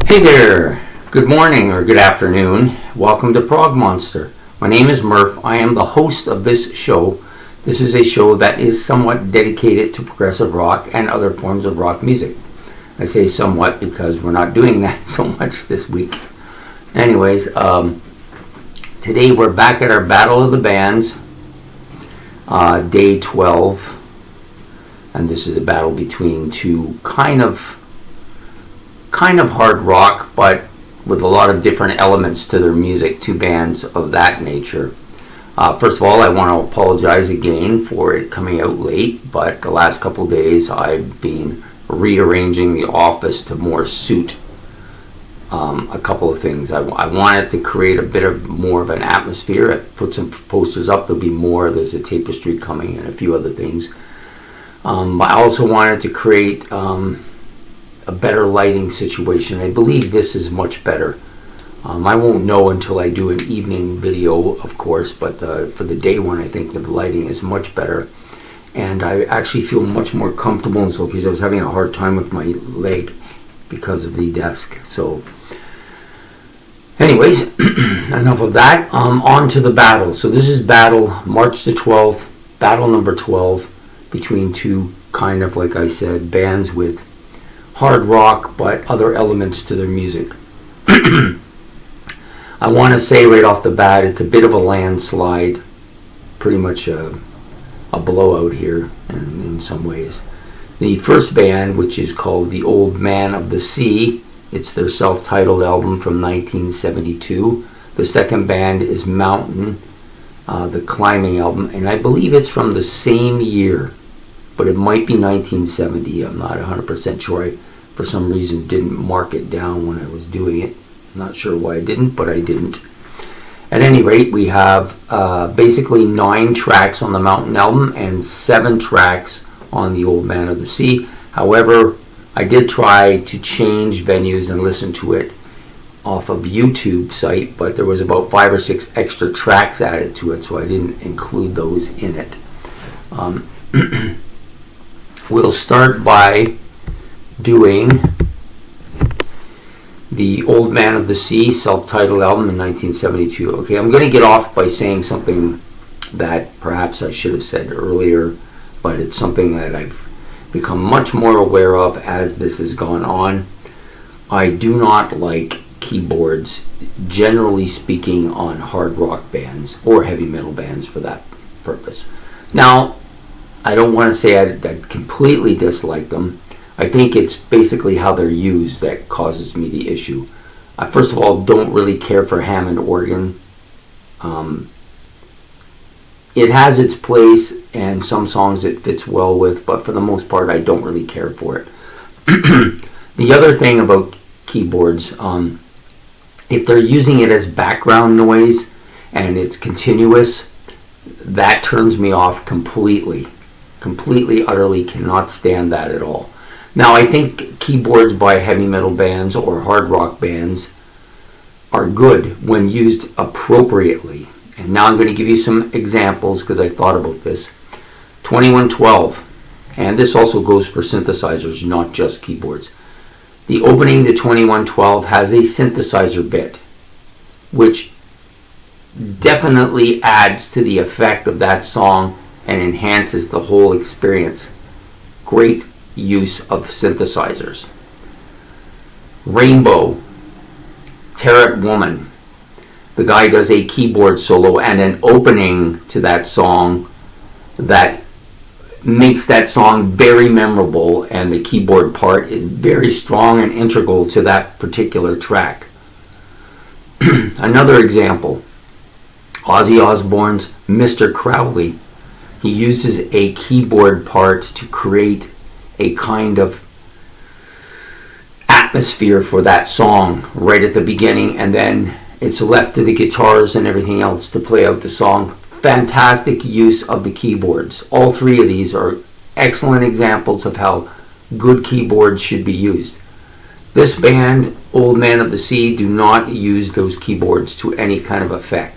Hey there, good morning or good afternoon. Welcome to Prog Monster. My name is Murph. I am the host of this show. This is a show that is somewhat dedicated to progressive rock and other forms of rock music. I say somewhat because we're not doing that so much this week. Anyways, today we're back at our Battle of the Bands, day 12. And this is a battle between two kind of hard rock, but with a lot of different elements to their music, two bands of that nature. First of all, I want to apologize again for it coming out late, but the last couple of days I've been rearranging the office to more suit a couple of things. I wanted to create a bit of more of an atmosphere. I put some posters up. There'll be more. There's a tapestry coming and a few other things. I also wanted to create a better lighting situation. I believe this is much better. I won't know until I do an evening video, of course, but for the day one, I think the lighting is much better. And I actually feel much more comfortable and so, because I was having a hard time with my leg because of the desk. So, anyways, enough of that. On to the battle. So this is battle March the 12th, battle number 12, between two kind of, like I said, bands with hard rock but other elements to their music. I want to say right off the bat, it's a bit of a landslide, pretty much a blowout here in some ways. The first band, which is called The Old Man of the Sea, it's their self-titled album from 1972. The second band is Mountain, the climbing album, and I believe it's from the same year, but it might be 1970. I'm not 100% sure. I, for some reason, didn't mark it down when I was doing it. I'm not sure why I didn't, but I didn't. At any rate, we have basically 9 tracks on the Mountain album and 7 tracks on The Old Man of the Sea. However, I did try to change venues and listen to it off of YouTube site, but there was about 5 or 6 extra tracks added to it, so I didn't include those in it. We'll start by doing The Old Man of the Sea, self-titled album in 1972. Okay, I'm going to get off by saying something that perhaps I should have said earlier, but it's something that I've become much more aware of as this has gone on. I do not like keyboards, generally speaking, on hard rock bands or heavy metal bands for that purpose. Now, I don't want to say I completely dislike them. I think it's basically how they're used that causes me the issue. First of all, don't really care for Hammond organ. It has its place, and some songs it fits well with, but for the most part, I don't really care for it. The other thing about keyboards, if they're using it as background noise and it's continuous, that turns me off completely. Completely, utterly cannot stand that at all. Now, I think keyboards by heavy metal bands or hard rock bands are good when used appropriately. And now I'm going to give you some examples because I thought about this. 2112, and this also goes for synthesizers, not just keyboards. The opening to 2112 has a synthesizer bit, which definitely adds to the effect of that song and enhances the whole experience. Great use of synthesizers. Rainbow, Tear It Woman. The guy does a keyboard solo and an opening to that song that makes that song very memorable, and the keyboard part is very strong and integral to that particular track. Another example, Ozzy Osbourne's Mr. Crowley. He uses a keyboard part to create a kind of atmosphere for that song right at the beginning, and then it's left to the guitars and everything else to play out the song. Fantastic use of the keyboards. All 3 of these are excellent examples of how good keyboards should be used. This band, Old Man of the Sea, do not use those keyboards to any kind of effect.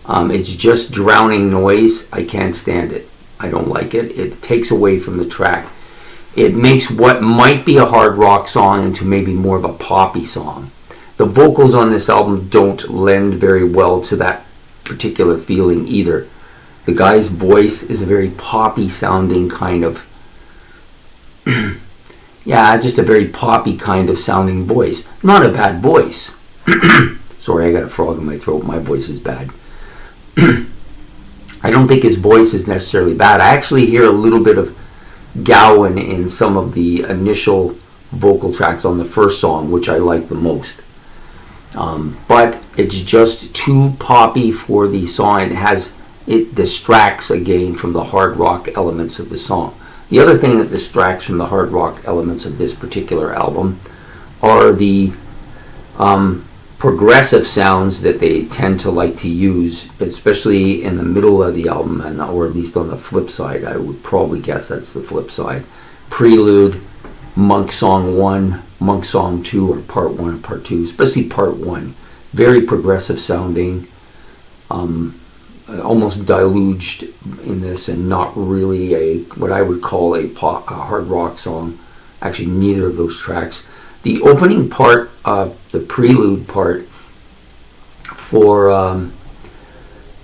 It's just drowning noise. I can't stand it. I don't like it. It takes away from the track. It makes what might be a hard rock song into maybe more of a poppy song. The vocals on this album don't lend very well to that particular feeling either. The guy's voice is a very poppy sounding kind of yeah, just a very poppy kind of sounding voice. Not a bad voice. Sorry, I got a frog in my throat. My voice is bad. I don't think his voice is necessarily bad. I actually hear a little bit of Gowan in some of the initial vocal tracks on the first song, which I like the most. But it's just too poppy for the song. It distracts again from the hard rock elements of the song. The other thing that distracts from the hard rock elements of this particular album are the progressive sounds that they tend to like to use, especially in the middle of the album, or at least on the flip side. I would probably guess that's the flip side. Prelude, Monk Song 1, Monk Song 2, or Part 1 and Part 2, especially Part 1. Very progressive sounding, almost deluged in this, and not really what I would call a hard rock song. Actually, neither of those tracks. The opening part, the prelude part,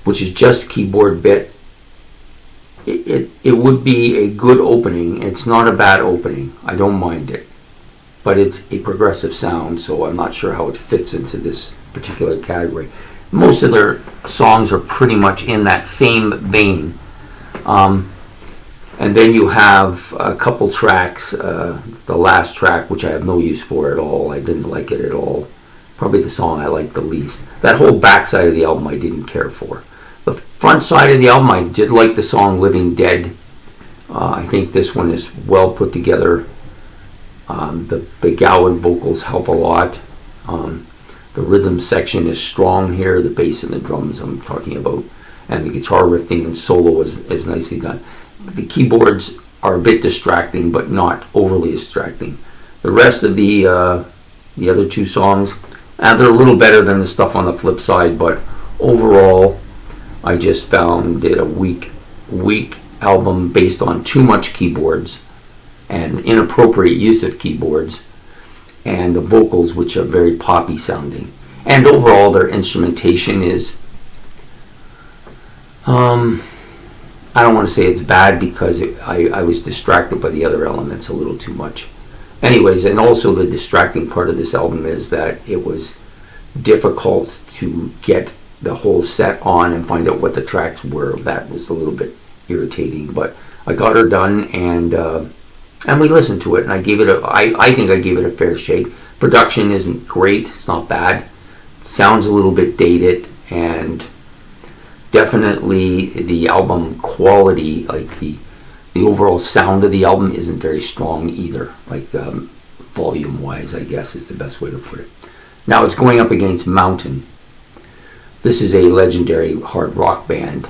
which is just keyboard bit, it would be a good opening. It's not a bad opening. I don't mind it. But it's a progressive sound, so I'm not sure how it fits into this particular category. Most of their songs are pretty much in that same vein. And then you have a couple tracks, the last track, which I have no use for at all. I didn't like it at all. Probably the song I liked the least. That whole back side of the album I didn't care for. The front side of the album, I did like the song Living Dead. I think this one is well put together. The Gowan vocals help a lot. The rhythm section is strong here. The bass and the drums I'm talking about. And the guitar riffing and solo is nicely done. The keyboards are a bit distracting, but not overly distracting. The rest of the other two songs, they're a little better than the stuff on the flip side, but overall, I just found it a weak album based on too much keyboards and inappropriate use of keyboards, and the vocals, which are very poppy sounding. And overall, their instrumentation is I don't want to say it's bad, because I was distracted by the other elements a little too much. Anyways, and also the distracting part of this album is that it was difficult to get the whole set on and find out what the tracks were. That was a little bit irritating, but I got her done, and we listened to it, and I think I gave it a fair shake. Production isn't great, it's not bad. Sounds a little bit dated, and definitely the album quality, like the overall sound of the album, isn't very strong either, like volume wise, I guess is the best way to put it. Now it's going up against Mountain. This is a legendary hard rock band.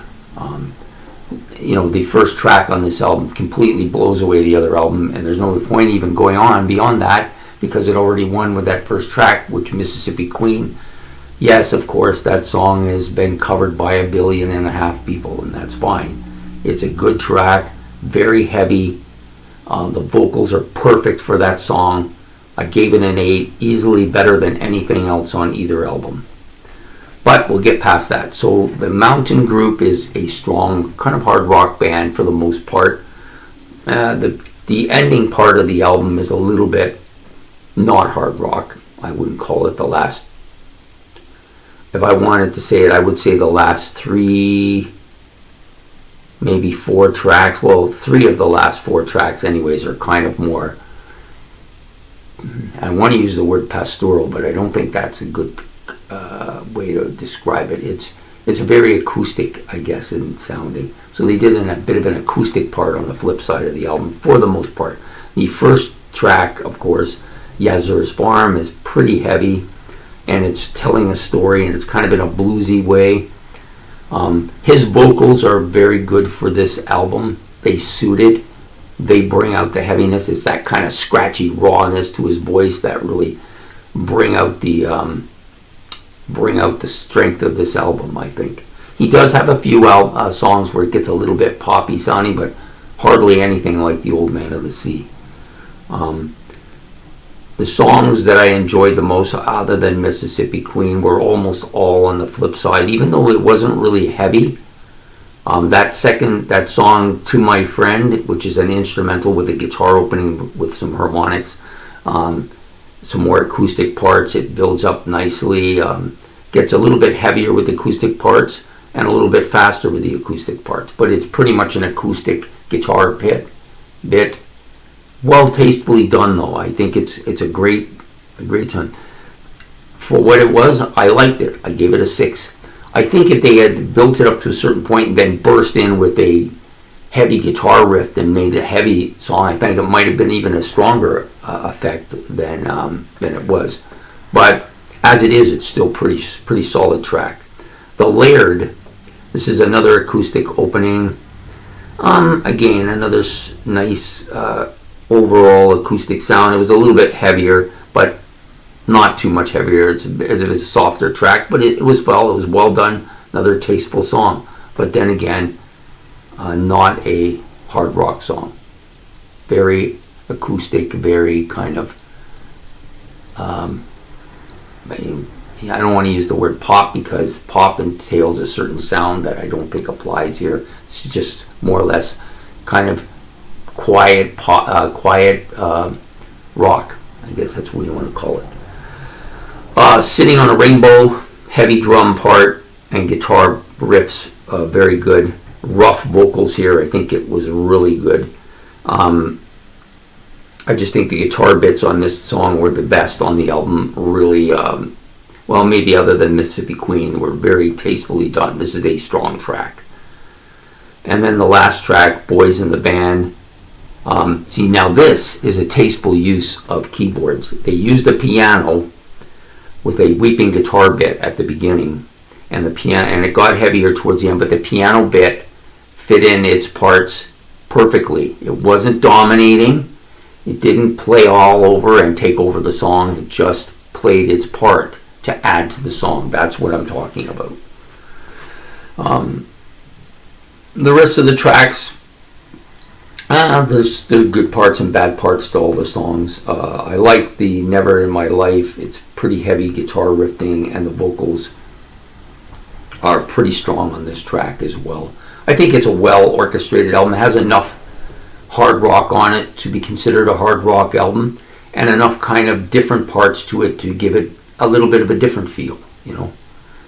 The first track on this album completely blows away the other album, and there's no point even going on beyond that, because it already won with that first track, which Mississippi Queen. Yes, of course, that song has been covered by 1.5 billion people, and that's fine. It's a good track, very heavy. The vocals are perfect for that song. I gave it an 8, easily better than anything else on either album. But we'll get past that. So the Mountain Group is a strong kind of hard rock band for the most part. The ending part of the album is a little bit not hard rock. I wouldn't call it the last. If I wanted to say it, I would say the last 3, maybe 4 tracks. Well, 3 of the last 4 tracks anyways are kind of more, I want to use the word pastoral, but I don't think that's a good way to describe it. It's very acoustic, I guess, in sounding. So they did a bit of an acoustic part on the flip side of the album for the most part. The first track, of course, Yazur's Farm, is pretty heavy, and it's telling a story, and it's kind of in a bluesy way. His vocals are very good for this album. They suit it. They bring out the heaviness. It's that kind of scratchy rawness to his voice that really bring out the strength of this album, I think. He does have a few songs where it gets a little bit poppy sounding, but hardly anything like The Old Man of the Sea. Um, the songs that I enjoyed the most, other than Mississippi Queen, were almost all on the flip side, even though it wasn't really heavy. That song, To My Friend, which is an instrumental with a guitar opening with some harmonics, some more acoustic parts, it builds up nicely, gets a little bit heavier with the acoustic parts and a little bit faster with the acoustic parts, but it's pretty much an acoustic guitar bit. Well, tastefully done though. I think it's a great tune. For what it was, I liked it. I gave it a 6. I think if they had built it up to a certain point and then burst in with a heavy guitar riff and made a heavy song, I think it might have been even a stronger effect than it was. But as it is, it's still pretty solid track. The Laird, this is another acoustic opening. Again, another nice overall acoustic sound. It was a little bit heavier, but not too much heavier. It's a softer track, but it was well done. Another tasteful song, but then again, not a hard rock song. Very acoustic, very kind of. I don't want to use the word pop because pop entails a certain sound that I don't think applies here. It's just more or less kind of quiet rock. I guess that's what you want to call it. Sitting on a Rainbow, heavy drum part and guitar riffs, very good. Rough vocals here. I think it was really good. I just think the guitar bits on this song were the best on the album. Really, well, maybe other than Mississippi Queen, were very tastefully done. This is a strong track. And then the last track, Boys in the Band. See, now this is a tasteful use of keyboards. They used a piano with a weeping guitar bit at the beginning, and it got heavier towards the end, but the piano bit fit in its parts perfectly. It wasn't dominating. It didn't play all over and take over the song. It just played its part to add to the song. That's what I'm talking about. The rest of the tracks, there's good parts and bad parts to all the songs. I like the Never in My Life. It's pretty heavy guitar riffing, and the vocals are pretty strong on this track as well. I think it's a well orchestrated album. It has enough hard rock on it to be considered a hard rock album, and enough kind of different parts to it to give it a little bit of a different feel, you know.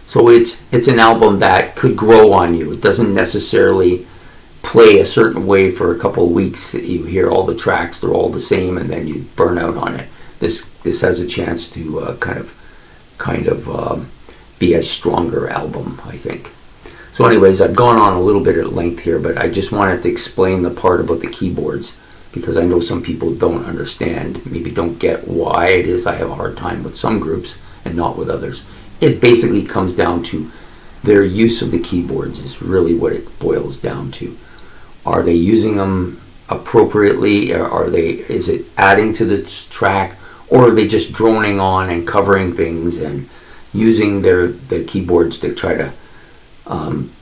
So it's an album that could grow on you. It doesn't necessarily play a certain way for a couple of weeks. You hear all the tracks, they're all the same, and then you burn out on it. This has a chance to kind of be a stronger album, I think. So anyways, I've gone on a little bit at length here, but I just wanted to explain the part about the keyboards, because I know some people don't understand, maybe don't get why it is I have a hard time with some groups and not with others. It basically comes down to their use of the keyboards is really what it boils down to. Are they using them appropriately? Is it adding to the track, or are they just droning on and covering things and using the keyboards to try to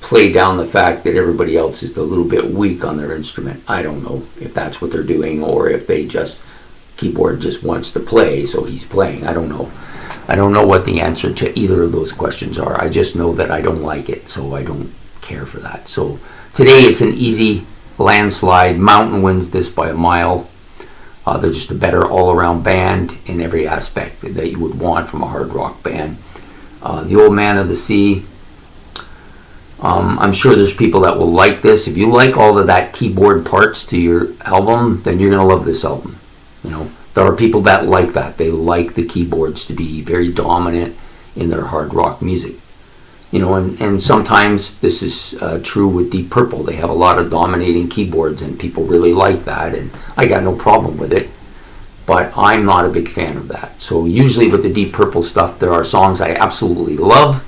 play down the fact that everybody else is a little bit weak on their instrument? I don't know if that's what they're doing, or if keyboard just wants to play, so he's playing. I don't know. I don't know what the answer to either of those questions are. I just know that I don't like it, so I don't care for that. So today it's an easy landslide. Mountain wins this by a mile. They're just a better all-around band in every aspect that you would want from a hard rock band. The Old Man of the Sea. I'm sure there's people that will like this. If you like all of that keyboard parts to your album, then you're going to love this album. You know, there are people that like that. They like the keyboards to be very dominant in their hard rock music. You know, and sometimes this is true with Deep Purple. They have a lot of dominating keyboards, and people really like that, and I got no problem with it. But I'm not a big fan of that. So usually with the Deep Purple stuff, there are songs I absolutely love,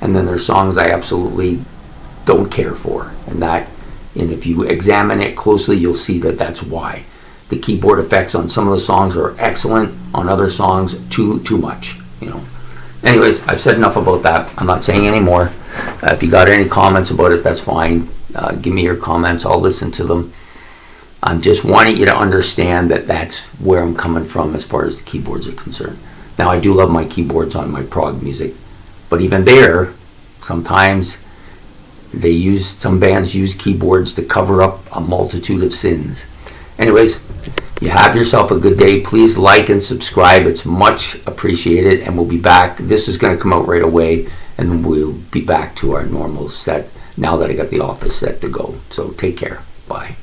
and then there's songs I absolutely don't care for. And if you examine it closely, you'll see that that's why. The keyboard effects on some of the songs are excellent. On other songs, too much, you know. Anyways, I've said enough about that. I'm not saying any more. If you got any comments about it, that's fine. Give me your comments. I'll listen to them. I'm just wanting you to understand that that's where I'm coming from as far as the keyboards are concerned. Now, I do love my keyboards on my prog music, but even there, sometimes some bands use keyboards to cover up a multitude of sins. Anyways, you have yourself a good day. Please like and subscribe. It's much appreciated, and we'll be back. This is going to come out right away, and we'll be back to our normal set now that I got the office set to go. So take care. Bye.